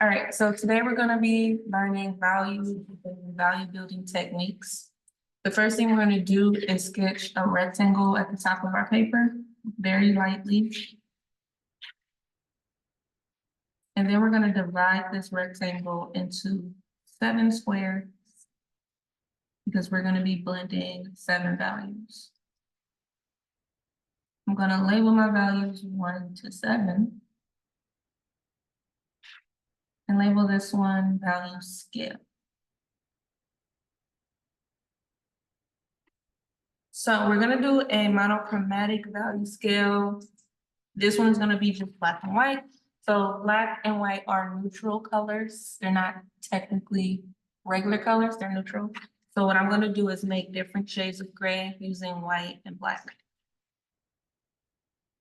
All right, so today we're gonna be learning value building techniques. The first thing we're gonna do is sketch a rectangle at the top of our paper, very lightly. And then we're gonna divide this rectangle into 7 squares because we're gonna be blending 7 values. I'm gonna label my values 1 to 7. And label this one value scale. So we're gonna do a monochromatic value scale. This one is gonna be just black and white. So black and white are neutral colors. They're not technically regular colors, they're neutral. So what I'm gonna do is make different shades of gray using white and black.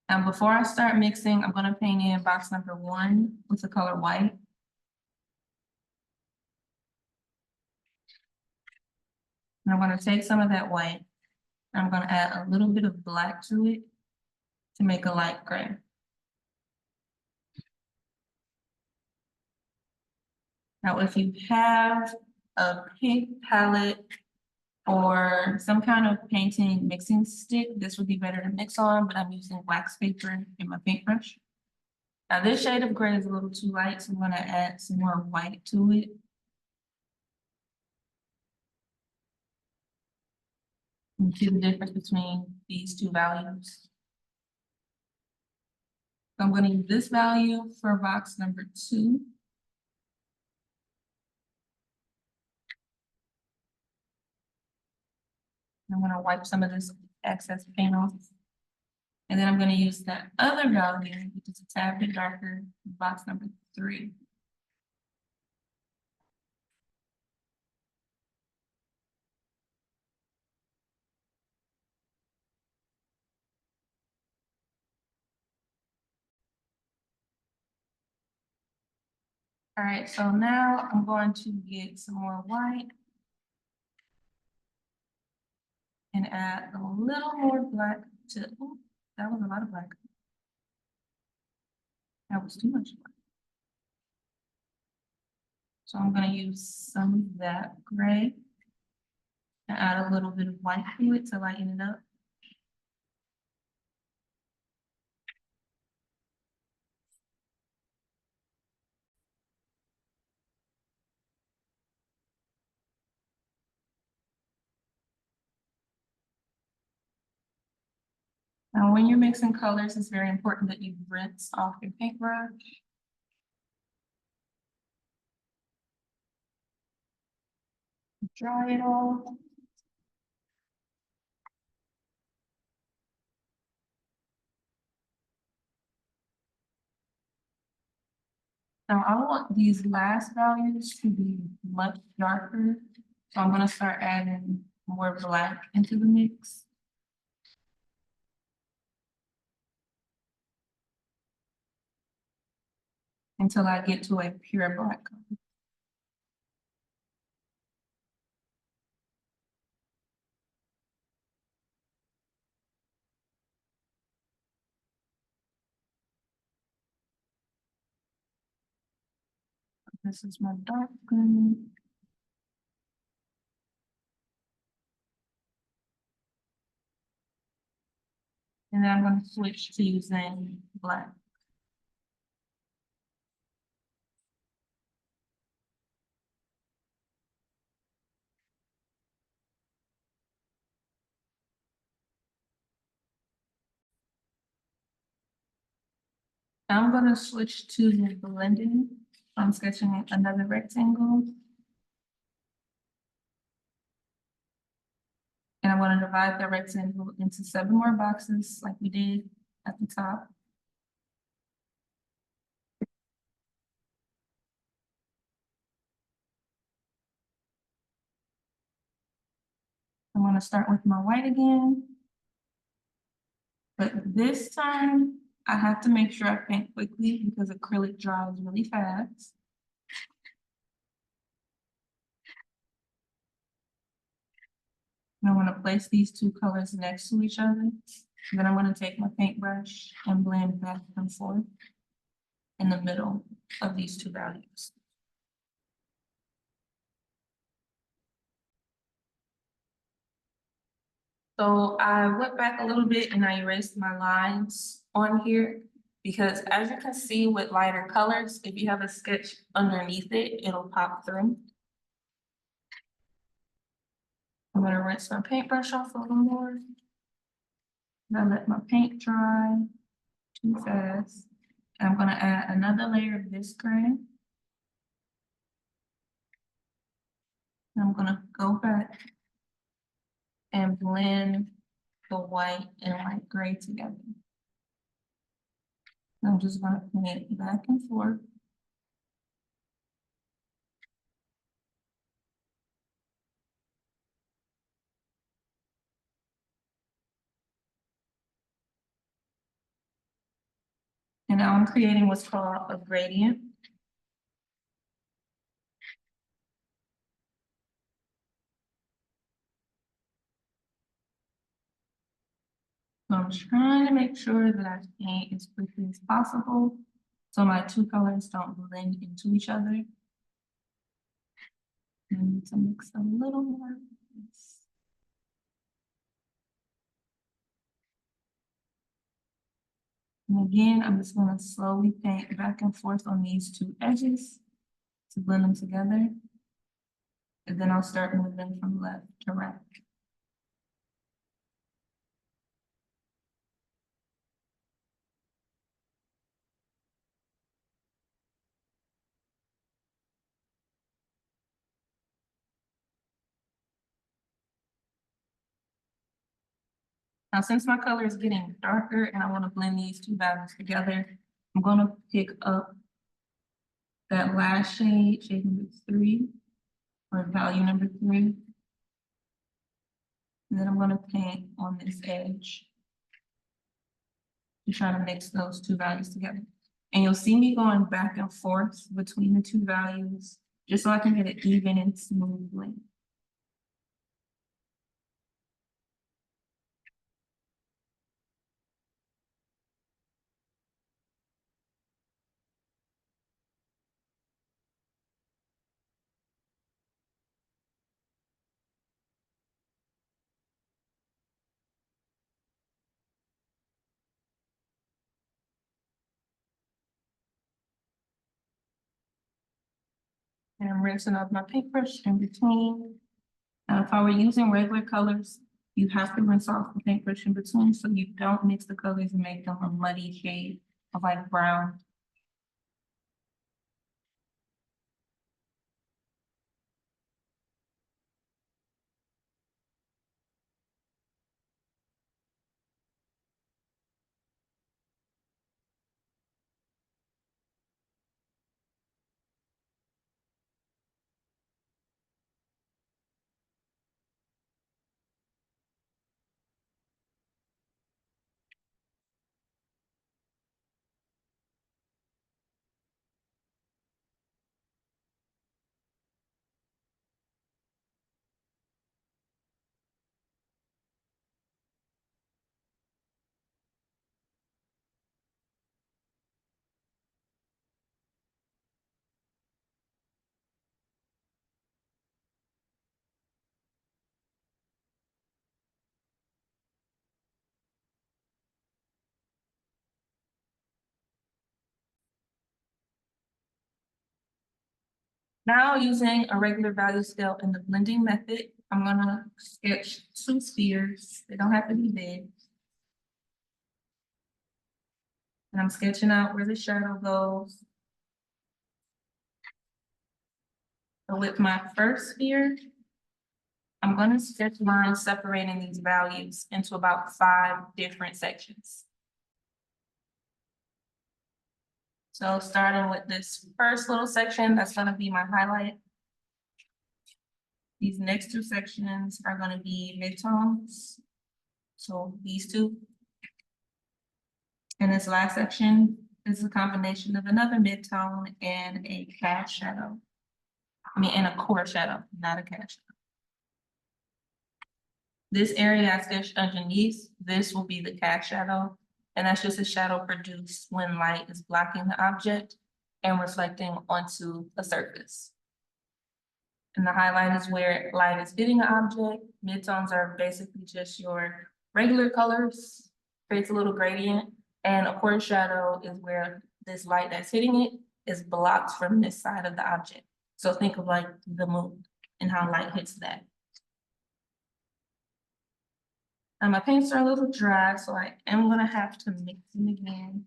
Now, before I start mixing, I'm gonna paint in box number 1 with the color white. And I'm gonna take some of that white, and I'm gonna add a little bit of black to it to make a light gray. Now, if you have a pink palette or some kind of painting mixing stick, this would be better to mix on, but I'm using wax paper in my paintbrush. Now, this shade of gray is a little too light, so I'm gonna add some more white to it. And see the difference between these two values. So I'm gonna use this value for box number 2. I'm gonna wipe some of this excess paint off. And then I'm gonna use that other value, which is a tad bit darker, box number 3. All right, so now I'm going to get some more white and add a little more black to, oh, that was a lot of black. That was too much black. So I'm gonna use some of that gray and add a little bit of white to it to lighten it up. Now, when you're mixing colors, it's very important that you rinse off your paintbrush. Dry it all. Now, I want these last values to be much darker. So I'm gonna start adding more black into the mix. Until I get to a pure black color. This is my dark green. And then I'm going to switch to using black. Now I'm going to switch to blending. I'm sketching another rectangle. And I'm going to divide the rectangle into 7 more boxes like we did at the top. I'm going to start with my white again. But this time, I have to make sure I paint quickly because acrylic dries really fast. And I'm going to place these 2 colors next to each other. Then I'm going to take my paintbrush and blend back and forth. in the middle of these two values. So I went back a little bit and I erased my lines on here because as you can see with lighter colors, if you have a sketch underneath it, it'll pop through. I'm gonna rinse my paintbrush off a little more. Now let my paint dry too fast. And I'm gonna add another layer of this gray. And I'm gonna go back and blend the white and light gray together. I'm just gonna paint it back and forth. And now I'm creating what's called a gradient. So I'm trying to make sure that I paint as quickly as possible so my two colors don't blend into each other. I need to mix a little more of this. And again, I'm just gonna slowly paint back and forth on these two edges to blend them together. And then I'll start moving from left to right. Now, since my color is getting darker and I want to blend these two values together, I'm going to pick up that last shade, shade number 3, or value number 3. And then I'm going to paint on this edge to try to mix those two values together. And you'll see me going back and forth between the two values, just so I can get it even and smooth blend. And I'm rinsing off my paintbrush in between. Now, if I were using regular colors, you have to rinse off the paintbrush in between so you don't mix the colors and make them a muddy shade of like brown. Now, using a regular value scale in the blending method, I'm gonna sketch 2 spheres. They don't have to be big. And I'm sketching out where the shadow goes. So with my first sphere, I'm gonna sketch lines separating these values into about 5 different sections. So starting with this first little section, that's gonna be my highlight. These next 2 sections are gonna be midtones. So these 2. And this last section is a combination of another midtone and a cast shadow. And a core shadow, not a cast shadow. This area I sketched underneath, this will be the cast shadow. And that's just a shadow produced when light is blocking the object and reflecting onto a surface. And the highlight is where light is hitting the object. Midtones are basically just your regular colors, creates a little gradient. And a foreshadow is where this light that's hitting it is blocked from this side of the object. So think of like the moon and how light hits that. And my paints are a little dry, so I am gonna have to mix them again.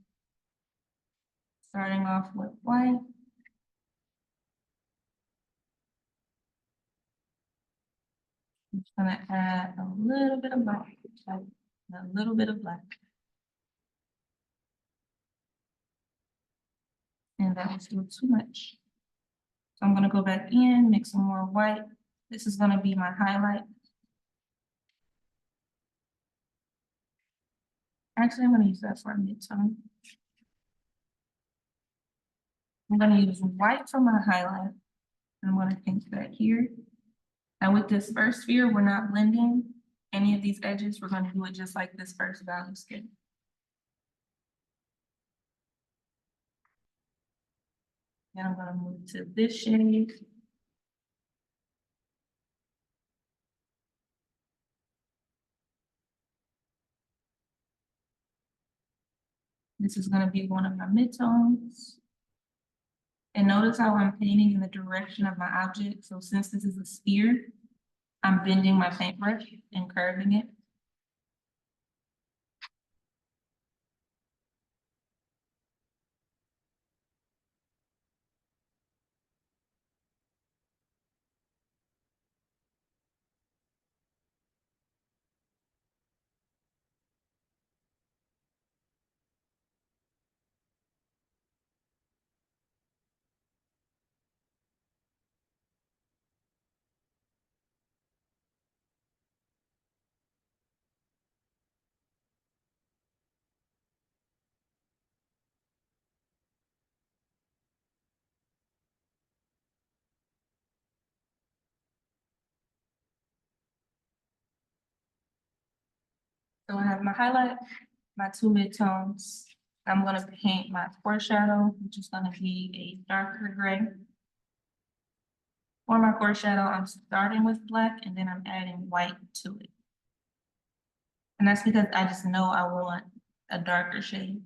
Starting off with white. I'm just gonna add a little bit of black, a little bit of black. And that was still too much. So I'm gonna go back in, mix some more white. This is gonna be my highlight. Actually, I'm gonna use that for a mid-tone. I'm gonna use white for my highlight. And I'm gonna paint that here. Now with this first sphere, we're not blending any of these edges. We're gonna do it just like this first value scale. Then I'm gonna move to this shade. This is gonna be one of my midtones. And notice how I'm painting in the direction of my object. So since this is a sphere, I'm bending my paintbrush and curving it. So I have my highlight, my two midtones. I'm gonna paint my foreshadow, which is gonna be a darker gray. For my foreshadow, I'm starting with black and then I'm adding white to it. And that's because I just know I want a darker shade.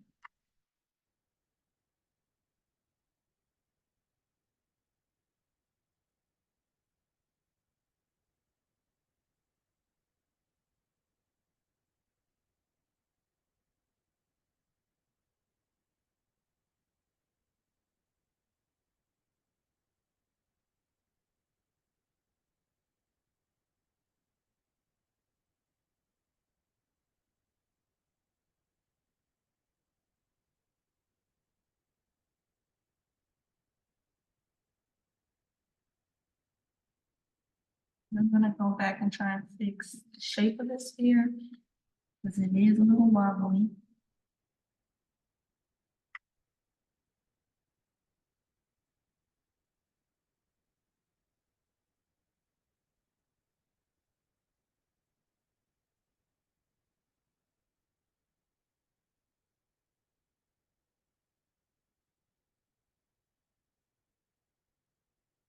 I'm gonna go back and try and fix the shape of the sphere because it is a little wobbly.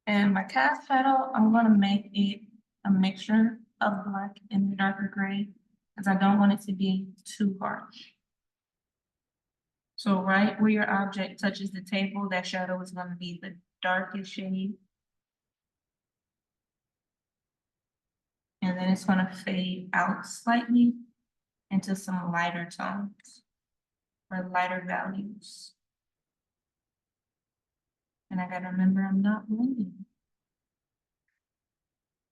And my cast shadow, I'm gonna make it a mixture of black and darker gray because I don't want it to be too harsh. So right where your object touches the table, that shadow is gonna be the darkest shade. And then it's gonna fade out slightly into some lighter tones or lighter values. And I gotta remember I'm not blending.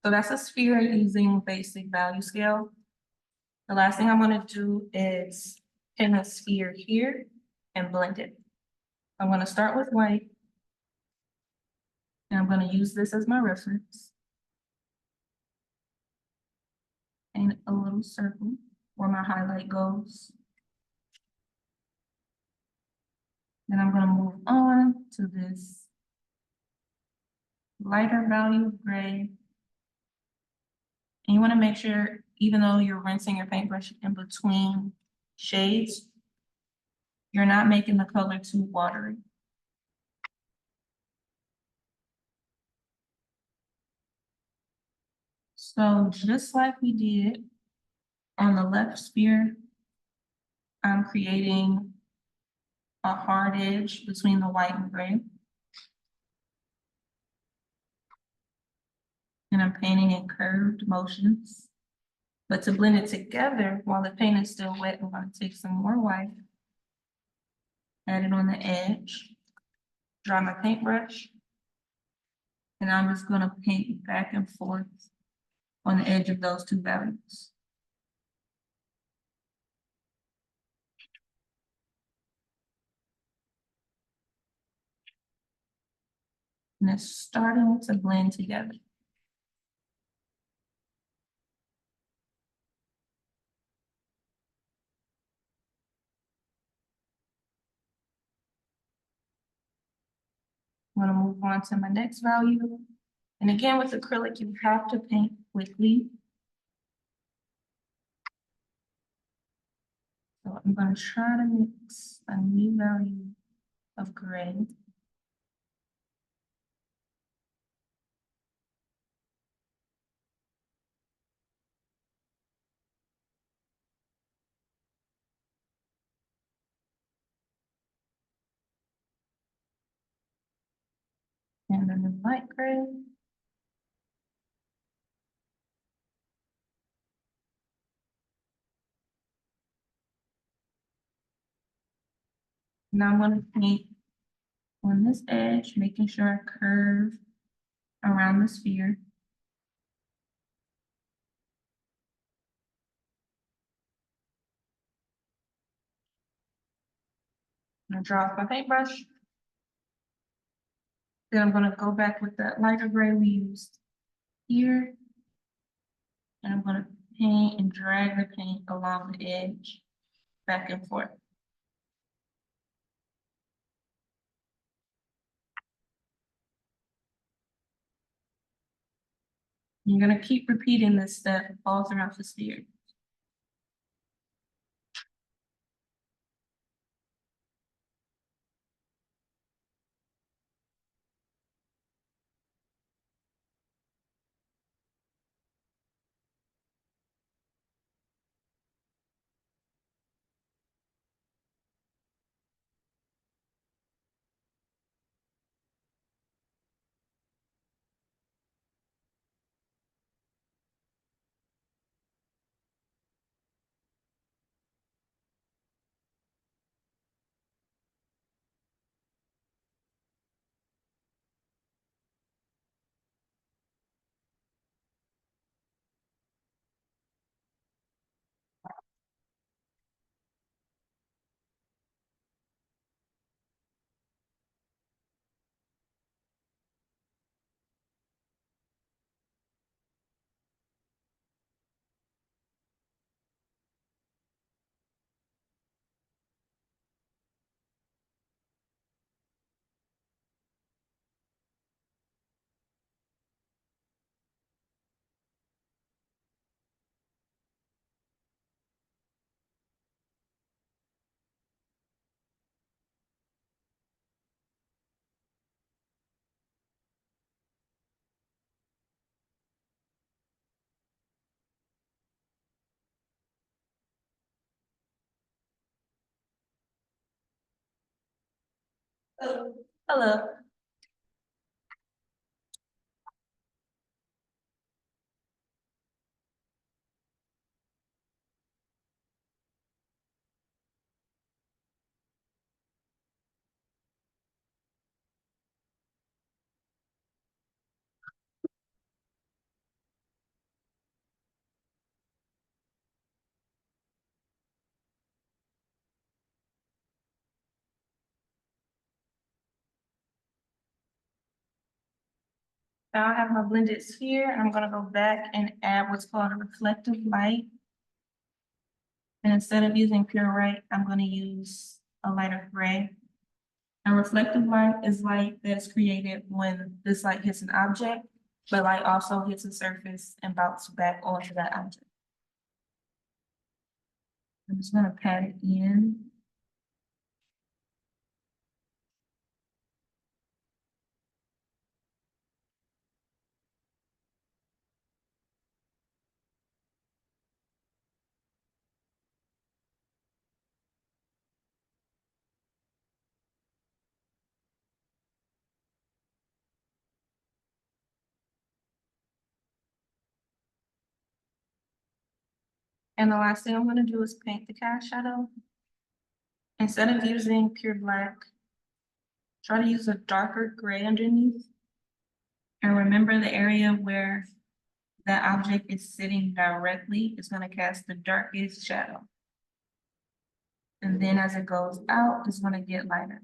So that's a sphere using basic value scale. The last thing I'm gonna do is pin a sphere here and blend it. I'm gonna start with white. And I'm gonna use this as my reference. And a little circle where my highlight goes. Then I'm gonna move on to this lighter value of gray. And you wanna make sure, even though you're rinsing your paintbrush in between shades, You're not making the color too watery. So just like we did on the left sphere, I'm creating a hard edge between the white and gray. And I'm painting in curved motions. But to blend it together, while the paint is still wet, I'm gonna take some more white, add it on the edge, dry my paintbrush, and I'm just gonna paint back and forth on the edge of those two values. And it's starting to blend together. I'm gonna move on to my next value. And again, with acrylic, you have to paint quickly. So I'm gonna try to mix a new value of gray. And then the light gray. Now I'm gonna paint on this edge, making sure I curve around the sphere. I'm gonna draw off my paintbrush. Then I'm gonna go back with that lighter gray we used here. And I'm gonna paint and drag the paint along the edge, back and forth. You're gonna keep repeating this step all throughout the sphere. Hello. Now I have my blended sphere. I'm gonna go back and add what's called a reflective light. And instead of using pure white, I'm gonna use a lighter gray. And reflective light is light that is created when this light hits an object, but light also hits a surface and bounces back onto that object. I'm just gonna pat it in. And the last thing I'm gonna do is paint the cast shadow. Instead of using pure black, try to use a darker gray underneath. And remember the area where that object is sitting directly is gonna cast the darkest shadow. And then as it goes out, it's gonna get lighter.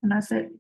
And that's it.